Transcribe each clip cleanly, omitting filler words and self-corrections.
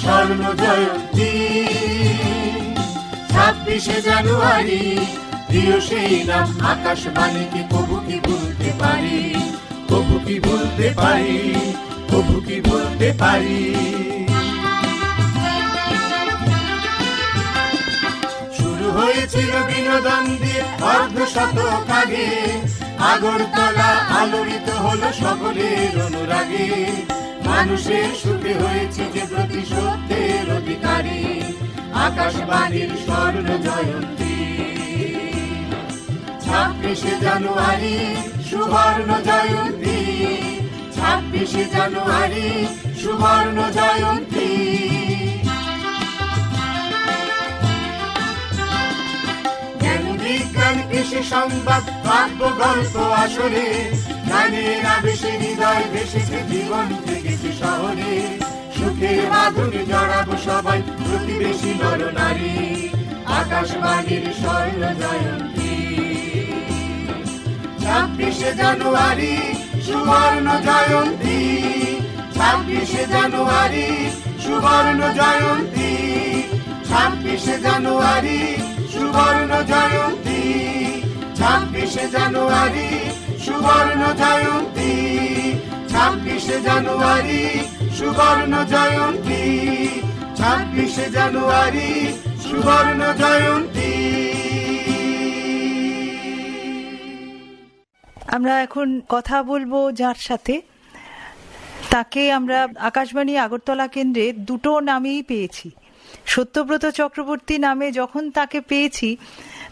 স্বর্ণ জয়ন্তী, 26শে জানুয়ারি, প্রিয় সেই নাম আকাশবাণীকে কবু কি ভুলতে পারি, কবু কি ভুলতে পারি, কবু কি ভুলতে পারি। শুরু হয়েছিল বিনোদন দিয়ে অর্ধশতক আগে, আগরতলা আলোড়িত হলো সকলের অনুরাগে, মানুষের সুখে হয়েছে যে প্রতিশোধের অধিকারী, আকাশবাণীর স্বর্ণ জয়ন্তী। 26শে জানুয়ারি সুবর্ণ জয়ন্তী, 26শে জানুয়ারি সুবর্ণ জয়ন্তী। জ্ঞান বিজ্ঞান কৃষি সংবাদ কাব্য গল্প আসরে, গানের আবেশে হৃদয় ভেসেছে জীবন থেকেছে শহরে, সুখের বাঁধনে জড়াবো সবাই প্রতিবেশী নর নারী, আকাশবাণীর স্বর্ণ জয়ন্তী। 26শে জানুয়ারি সুবর্ণ জয়ন্তী, 26শে জানুয়ারি সুবর্ণ জয়ন্তী, 26শে জানুয়ারি সুবর্ণ জয়ন্তী, 26শে জানুয়ারি সুবর্ণ জয়ন্তী, 26শে জানুয়ারি সুবর্ণ জয়ন্তী, 26শে জানুয়ারি সুবর্ণ জয়ন্তী। আমরা এখন কথা বলবো যার সাথে, তাকে আমরা আকাশবাণী আগরতলা কেন্দ্রে দুটো নামেই পেয়েছি। সত্যব্রত চক্রবর্তী নামে যখন তাকে পেয়েছি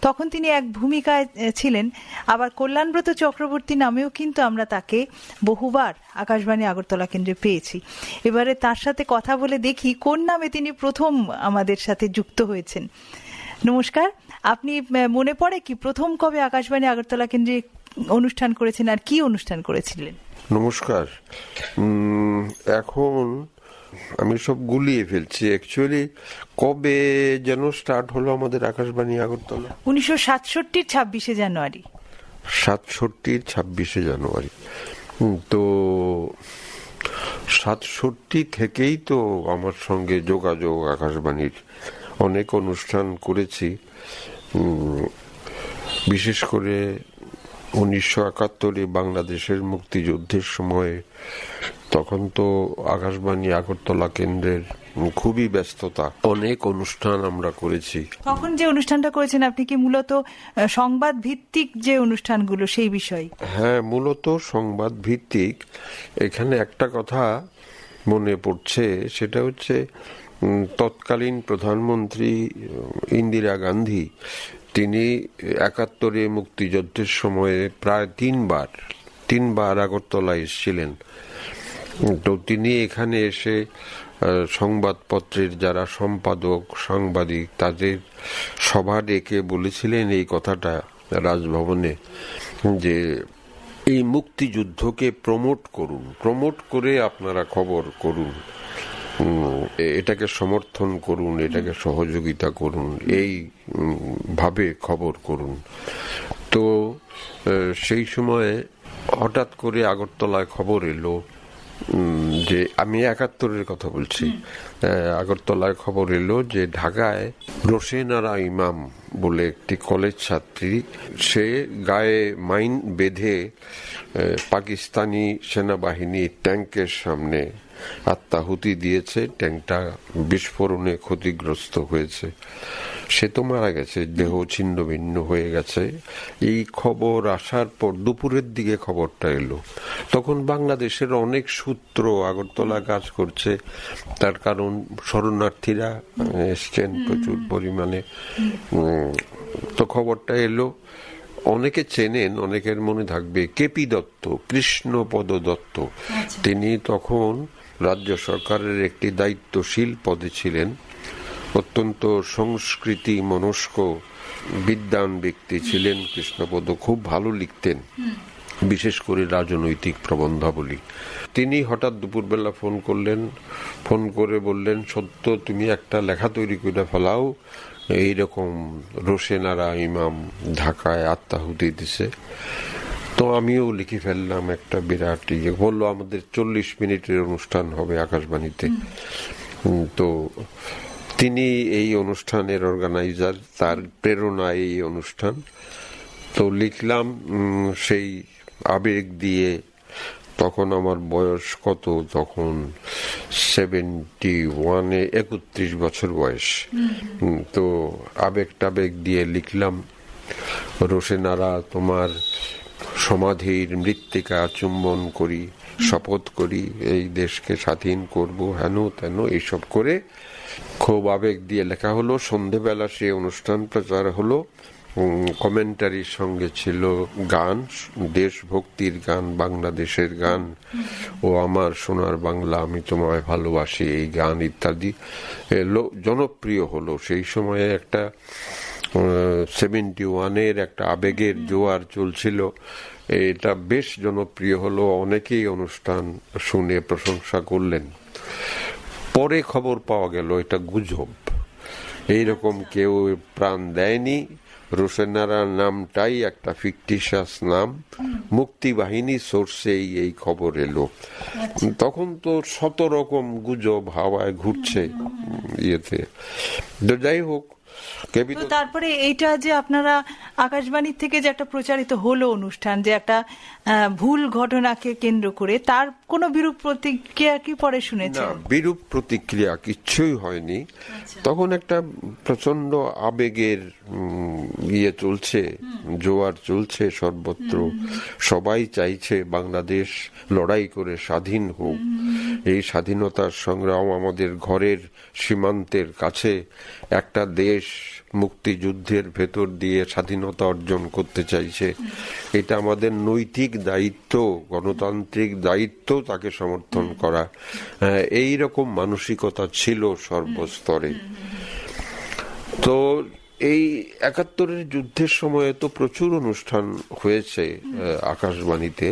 তখন তিনি এক ভূমিকায় ছিলেন, আবার কল্যাণব্রত চক্রবর্তী নামেও কিন্তু আমরা তাকে বহুবার আকাশবাণী আগরতলা কেন্দ্রে পেয়েছি। এবারে তার সাথে কথা বলে দেখি কোন নামে তিনি প্রথম আমাদের সাথে যুক্ত হয়েছেন। নমস্কার, আপনি মনে পড়ে কি প্রথম কবে আকাশবাণী আগরতলা কেন্দ্রে অনুষ্ঠান করেছেন আর কি অনুষ্ঠান করেছিলেন? নমস্কার, এখন আমি সব গুলিয়ে ফেলছি। অ্যাকচুয়ালি কবে যেন স্টার্ট হলো আমাদের আকাশবাণী আগরতলা? 1967 26শে জানুয়ারি। 67 26শে জানুয়ারি। তো 67 থেকেই তো আমার সঙ্গে যোগাযোগ, আকাশবাণীর অনেক অনুষ্ঠান করেছি। বিশেষ করে 1971 বাংলাদেশের মুক্তিযুদ্ধের সময়, তখন তো আকাশবাণী আগরতলা কেন্দ্রের খুবই ব্যস্ততা, অনেক অনুষ্ঠান আমরা করেছি। তখন যে অনুষ্ঠানটা করেছেন আপনি কি মূলত সংবাদ ভিত্তিক যে অনুষ্ঠানগুলো সেই বিষয়? হ্যাঁ, মূলত সংবাদ ভিত্তিক। এখানে একটা কথা মনে পড়ছে, সেটা হচ্ছে তৎকালীন প্রধানমন্ত্রী ইন্দিরা গান্ধী, তিনি 71 মুক্তিযুদ্ধের সময়ে প্রায় তিনবার আগরতলা এসেছিলেন। তো তিনি এখানে এসে সংবাদপত্রের যারা সম্পাদক, সাংবাদিক, তাদের সভা ডেকে বলেছিলেন এই কথাটা রাজভবনে, যে এই মুক্তিযুদ্ধকে প্রমোট করে আপনারা খবর করুন, এটাকে সমর্থন করুন, এটাকে সহযোগিতা করুন, এই ভাবে খবর করুন। তো সেই সময়ে হঠাৎ করে আগরতলায় খবর এলো যে, আমি 71-এর কথা বলছি, আগরতলায় খবর এলো যে ঢাকায় রোশেনারা ইমাম বলে একটি কলেজ ছাত্রী, সে গায়ে মাইন বেঁধে পাকিস্তানি সেনাবাহিনী ট্যাঙ্কের সামনে আত্মাহুতি দিয়েছে, ট্যাঙ্কটা বিস্ফোরণে ক্ষতিগ্রস্ত হয়েছে, সে তো মারা গেছে, দেহ ছিন্ন ভিন্ন হয়ে গেছে। এই খবর আসার পর দুপুরের দিকে খবরটা এলো। তখন বাংলাদেশের অনেক সূত্র আগরতলা কাজ করছে, তার কারণ শরণার্থীরা এসছেন প্রচুর পরিমাণে। তো খবরটা এলো, অনেকে চেনেন, অনেকের মনে থাকবে কেপি দত্ত, কৃষ্ণপদ দত্ত। তিনি তখন রাজ্য সরকারের একটি দায়িত্বশীল পদে ছিলেন, অত্যন্ত সংস্কৃতি মনস্ক বিদ্বান ব্যক্তি ছিলেন কৃষ্ণপদ, খুব ভালো লিখতেন, বিশেষ করে রাজনৈতিক প্রবন্ধাবলী। তিনি হঠাৎ দুপুরবেলা ফোন করে বললেন, সত্য তুমি একটা লেখা তৈরি করে ফেলাও, এইরকম রোশেনারা ইমাম ঢাকায় আত্মাহুতি দিছে। তো আমিও লিখে ফেললাম একটা বিরাট বললো, আমাদের 40 মিনিটের অনুষ্ঠান হবে আকাশবাণীতে। তো তিনি এই অনুষ্ঠানের অর্গানাইজার, তার প্রেরণায় এই অনুষ্ঠান। তো লিখলাম সেই আবেগ দিয়ে। তখন আমার বয়স কত, তখন 71-এ 31 বছর বয়স। তো আবেগ টাবেগ দিয়ে লিখলাম, রোশেনারা তোমার সমাধির মৃত্তিকা চুম্বন করি, শপথ করি এই দেশকে স্বাধীন করব, হেন তেন এইসব করে খুব আবেগ দিয়ে লেখা হলো। সন্ধেবেলা সেই অনুষ্ঠান প্রচার হলো। কমেন্টারির সঙ্গে ছিল গান, দেশভক্তির গান, বাংলাদেশের গান, ও আমার সোনার বাংলা, আমি তোমায় ভালোবাসি, এই গান ইত্যাদি জনপ্রিয় হলো। সেই সময়ে একটা 71-এর একটা আবেগের জোয়ার চলছিল, এটা বেশ জনপ্রিয় হলো। অনেকেই অনুষ্ঠান শুনে প্রশংসা করলেন। পরে খবর পাওয়া গেল এটা গুজব, এইরকম কেউ প্রাণ দেয়নি। রোশেনারা নামটাই একটা ফিকটিশিয়াস নাম, মুক্তিবাহিনী সোর্সেই এই খবর এলো। তখন তো 100 রকম গুজব হাওয়ায় ঘুরছে ইয়েতে। তো যাই হোক, তো তারপরে এইটা যে আপনারা আকাশবাণীর থেকে যে একটা প্রচারিত হলো অনুষ্ঠান, যে একটা ভুল ঘটনাকে কেন্দ্র করে, তার কোনো বিরূপ প্রতিক্রিয়া কি পরে শুনেছেন? না, বিরূপ প্রতিক্রিয়া কিচ্ছুই হয়নি। তখন একটা প্রচন্ড আবেগের ইয়ে চলছে, জোয়ার চলছে সর্বত্র। সবাই চাইছে বাংলাদেশ লড়াই করে স্বাধীন হোক। এই স্বাধীনতার সংগ্রাম আমাদের ঘরের সীমান্তের কাছে একটা দেশ মুক্তিযুদ্ধের ভেতর দিয়ে স্বাধীনতা অর্জন করতে চাইছে। এটা আমাদের নৈতিক দায়িত্ব, গণতান্ত্রিক দায়িত্ব তাকে সমর্থন করা। এই রকম মানসিকতা ছিল সর্বস্তরে। তো এই 71-এর যুদ্ধের সময়ে তো প্রচুর অনুষ্ঠান হয়েছে আকাশবাণীতে।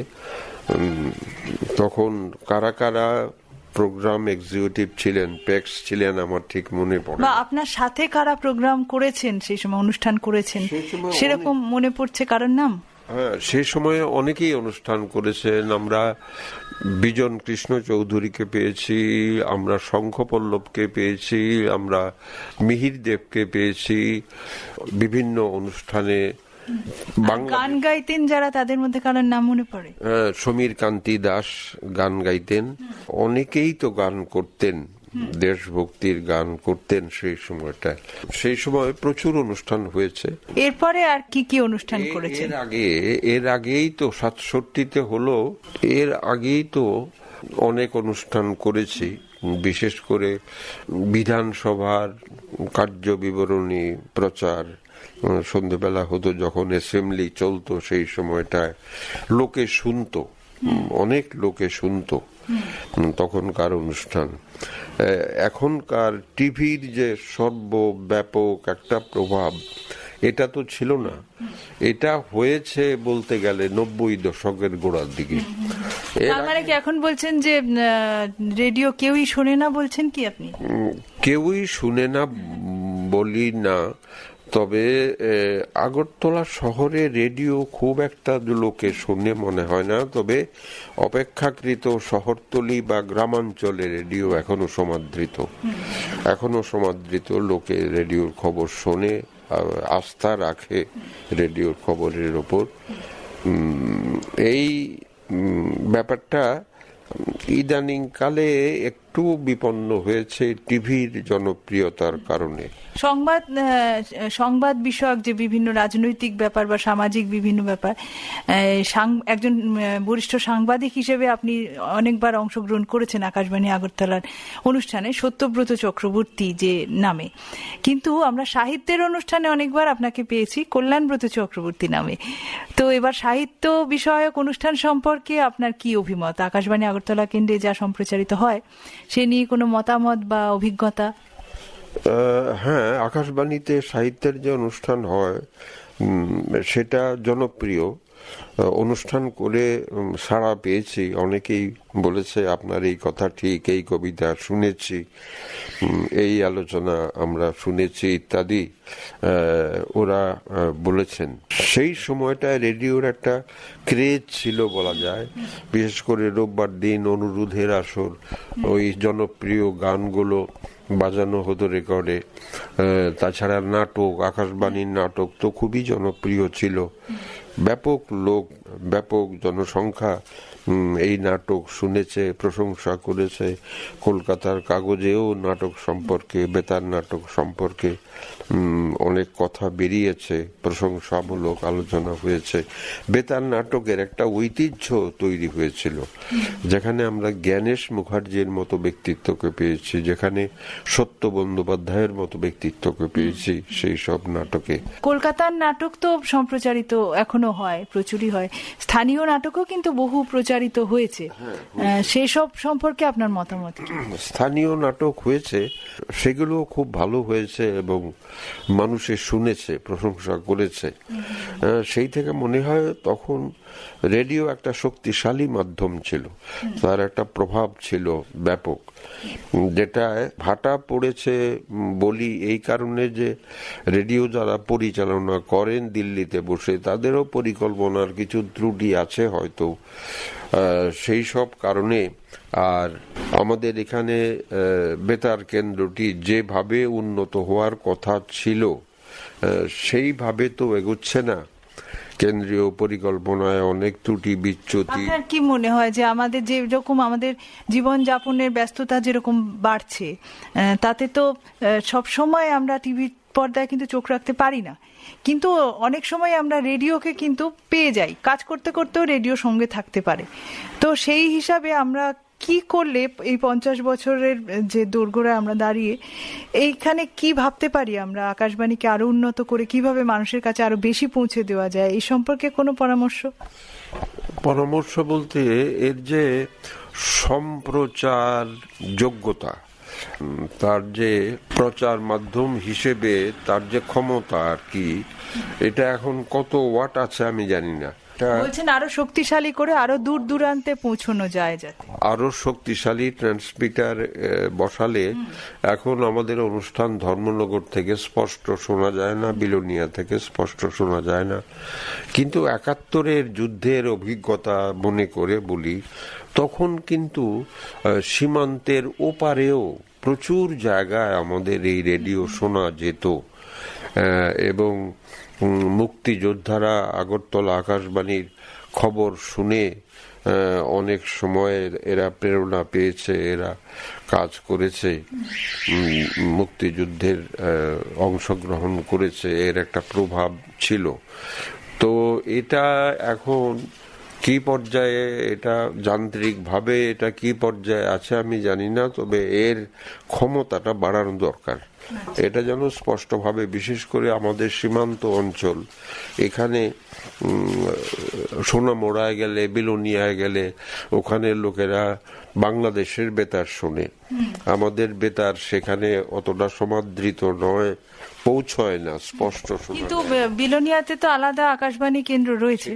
তখন কারা কারা প্রোগ্রাম এক্সিকিউটিভ ছিলেন, পেক্স ছিলেন, আমার ঠিক মনে পড়ে। বা আপনার সাথে কারা প্রোগ্রাম করেছেন সেই সময়, অনুষ্ঠান করেছেন, সেরকম মনে পড়ছে কারোর নাম? হ্যাঁ, সেই সময়ে অনেকেই অনুষ্ঠান করেছেন। আমরা বিজন কৃষ্ণ চৌধুরীকে পেয়েছি, আমরা শঙ্খপল্লবকে পেয়েছি, আমরা মিহির দেবকে পেয়েছি বিভিন্ন অনুষ্ঠানে। গান গাইতেন যারা, তাদের মধ্যে কারোর নাম মনে পড়ে? সমীর কান্তি দাস গান গাইতেন। অনেকেই তো গান করতেন, দেশভক্তির গান করতেন সেই সময়টা। সেই সময় প্রচুর অনুষ্ঠান হয়েছে। এরপরে আর কি কি অনুষ্ঠান করেছেন? এর আগেই তো 67-তে হলো, এর আগেই তো অনেক অনুষ্ঠান করেছি। বিশেষ করে বিধানসভার কার্য বিবরণী প্রচার সন্ধ্যেবেলা হতো, যখন অ্যাসেম্বলি চলতো সেই সময়টায় লোকে শুনতো, অনেক লোকে শুনতো তখনকার অনুষ্ঠান। এখনকার টিভির যে সর্বব্যাপক একটা প্রভাব, এটা তো ছিল না। এটা হয়েছে বলতে গেলে 90 দশকের গোড়ার দিকে। মানে কি এখন বলছেন যে রেডিও কেউই শোনে না, বলছেন কি আপনি? কেউই শুনে না বলি না, তবে আগরতলা শহরে রেডিও খুব একটা লোকে শুনে মনে হয় না। তবে অপেক্ষাকৃত শহরতলি বা গ্রামাঞ্চলে রেডিও এখনো সমাদৃত। লোকে রেডিওর খবর শোনে, আস্থা রাখে রেডিওর খবরের ওপর। এই ব্যাপারটা ইদানিং কালে একটু বিপন্ন হয়েছে টিভির জনপ্রিয়তার কারণে। সংবাদ বিষয়ক যে বিভিন্ন রাজনৈতিক ব্যাপার বা সামাজিক বিভিন্ন ব্যাপার, একজন বরিষ্ঠ সাংবাদিক হিসেবে আপনি অনেকবার অংশগ্রহণ করেছেন আকাশবাণী আগরতলার অনুষ্ঠানে, সত্যব্রত চক্রবর্তী যে নামে। কিন্তু আমরা সাহিত্যের অনুষ্ঠানে অনেকবার আপনাকে পেয়েছি কল্যাণব্রত চক্রবর্তী নামে। তো এবার সাহিত্য বিষয়ক অনুষ্ঠান সম্পর্কে আপনার কি অভিমত? আকাশবাণী আগরতলা কেন্দ্রে যা সম্প্রচারিত হয় সে নিয়ে কোনো মতামত বা অভিজ্ঞতা? হ্যাঁ, আকাশবাণীতে সাহিত্যের যে অনুষ্ঠান হয় সেটা জনপ্রিয়। অনুষ্ঠান করে সাড়া পেয়েছি। অনেকেই বলেছে আপনার এই কথা ঠিক, এই কবিতা শুনেছি, এই আলোচনা আমরা শুনেছি ইত্যাদি ওরা বলেছেন। সেই সময়টায় রেডিওর একটা ক্রেজ ছিল বলা যায়, বিশেষ করে রোববার দিন অনুরোধের আসর, ওই জনপ্রিয় গানগুলো বাজানো হতো রেকর্ডে। তাছাড়া নাটক, আকাশবাণীর নাটক তো খুবই জনপ্রিয় ছিল। ব্যাপক লোক, ব্যাপক জনসংখ্যা এই নাটক শুনেছে, প্রশংসা করেছে। কলকাতার কাগজেও নাটক সম্পর্কে, বেতার নাটক সম্পর্কে অনেক কথা বেরিয়েছে, প্রশংসামূলক আলোচনা হয়েছে। বেতার নাটকের একটা ঐতিহ্য তৈরি হয়েছিল, যেখানে আমরা জ্ঞানেশ মুখার্জির মতো ব্যক্তিত্বকে পেয়েছি, যেখানে সত্য বন্দ্যোপাধ্যায়ের মতো ব্যক্তিত্বকে পেয়েছি সেই সব নাটকে। কলকাতার নাটক তো সম্প্রচারিত এখনো হয়, প্রচুরই হয়। স্থানীয় নাটকও কিন্তু বহু প্রচারিত হয়েছে, সেই সব সম্পর্কে আপনার মতামত কি? স্থানীয় নাটক হয়েছে, সেগুলো খুব ভালো হয়েছে এবং মানুষে শুনেছে, প্রশংসা করেছে। সেই থেকে মনে হয় তখন রেডিও একটা শক্তিশালী মাধ্যম ছিল, তার একটা প্রভাব ছিল ব্যাপক, যেটা ভাটা পড়েছে বলি এই কারণে যে রেডিও যারা পরিচালনা করেন দিল্লিতে বসে, তাদেরও পরিকল্পনার কিছু ত্রুটি আছে হয়তো, সেই সব কারণে। আর আমাদের এখানে বেতার কেন্দ্রটি যেভাবে উন্নত হওয়ার কথা ছিল সেইভাবে তো এগোচ্ছে না। কেন্দ্রীয় পরিকল্পনায় অনেক ত্রুটি বিচ্যুতি। আপনার কি মনে হয় যে আমাদের যেরকম আমাদের জীবনযাপনের ব্যস্ততা যেরকম বাড়ছে, তাতে তো সব সময় আমরা টিভির পর্দায় কিন্তু চোখ রাখতে পারি না, কিন্তু অনেক সময় আমরা রেডিওকে কিন্তু পেয়ে যাই, কাজ করতে করতেও রেডিও সঙ্গে থাকতে পারে। তো সেই হিসাবে আমরা কি করলে এই 50 বছরের যে দোরগোড়ায় আমরা দাঁড়িয়ে এইখানে কি ভাবতে পারি আমরা আকাশবাণীকে আরো উন্নত করে কিভাবে মানুষের কাছে আরো বেশি পৌঁছে দেওয়া যায়, এই সম্পর্কে কোনো পরামর্শ বলতে এর যে সম্প্রচার যোগ্যতা, তার যে প্রচার মাধ্যম হিসেবে তার যে ক্ষমতা আর কি, এটা এখন কত ওয়াট আছে আমি জানি না। বলছেন আরো শক্তিশালী করে আরো দূর দূরান্তে পৌঁছানো যায়, যাতে আরো শক্তিশালী ট্রান্সমিটার বসালে এখন আমাদের অনুষ্ঠান ধর্মনগর থেকে স্পষ্ট শোনা যায় না, বিলোনিয়া থেকে স্পষ্ট শোনা যায় না। কিন্তু 71-এর যুদ্ধের অভিজ্ঞতা মনে করে বলি, তখন কিন্তু সীমান্তের ওপারেও প্রচুর জায়গায় আমাদের এই রেডিও শোনা যেত এবং মুক্তিযোদ্ধারা আগরতলা আকাশবাণীর খবর শুনে অনেক সময় এরা প্রেরণা পেয়েছে, এরা কাজ করেছে, মুক্তিযুদ্ধের অংশগ্রহণ করেছে, এর একটা প্রভাব ছিল। তো এটা এখন কি পর্যায়ে, এটা যান্ত্রিকভাবে এটা কি পর্যায়ে আছে আমি জানি না, তবে এর ক্ষমতাটা বাড়ানো দরকার। এটা যেন স্পষ্টভাবে, বিশেষ করে আমাদের সীমান্ত অঞ্চল, এখানে সোনামোড়ায় গেলে, বিলোনিয়ায় গেলে ওখানে লোকেরা বাংলাদেশের বেতার শোনে, আমাদের বেতার সেখানে অতটা সমাদৃত নয়, পৌঁছয় না, স্পষ্ট শোনা। কিন্তু বিলোনিয়াতে তো আলাদা আকাশবাণী কেন্দ্র রয়েছে।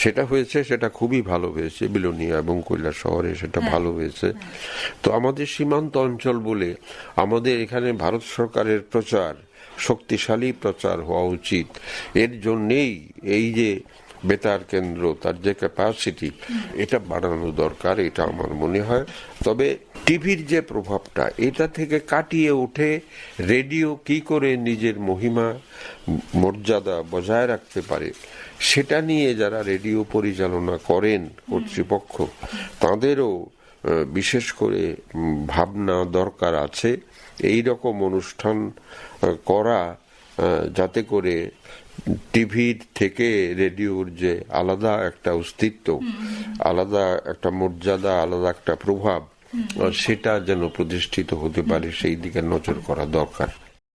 সেটা হয়েছে, সেটা খুবই ভালো হয়েছে, বিলোনিয়া এবং কৈলাস শহরে সেটা ভালো হয়েছে। তো আমাদের সীমান্ত অঞ্চল বলে আমাদের এখানে ভারত সরকারের প্রচার, শক্তিশালী প্রচার হওয়া উচিত। এর জন্যেই এই যে বেতার কেন্দ্র, তার যে ক্যাপাসিটি, এটা বাড়ানো দরকার, এটা আমার মনে হয়। তবে টিভির যে প্রভাবটা, এটা থেকে কাটিয়ে উঠে রেডিও কি করে নিজের মহিমা মর্যাদা বজায় রাখতে পারে, সেটা নিয়ে যারা রেডিও পরিচালনা করেন কর্তৃপক্ষ, তাদেরও বিশেষ করে ভাবনা দরকার আছে এই রকম অনুষ্ঠান করা, যাতে করে টিভির থেকে রেডিওর যে আলাদা একটা অস্তিত্ব, আলাদা একটা মর্যাদা, আলাদা একটা প্রভাব, সেটা যেন প্রতিষ্ঠিত হতে পারে, সেই দিকে নজর করা দরকার।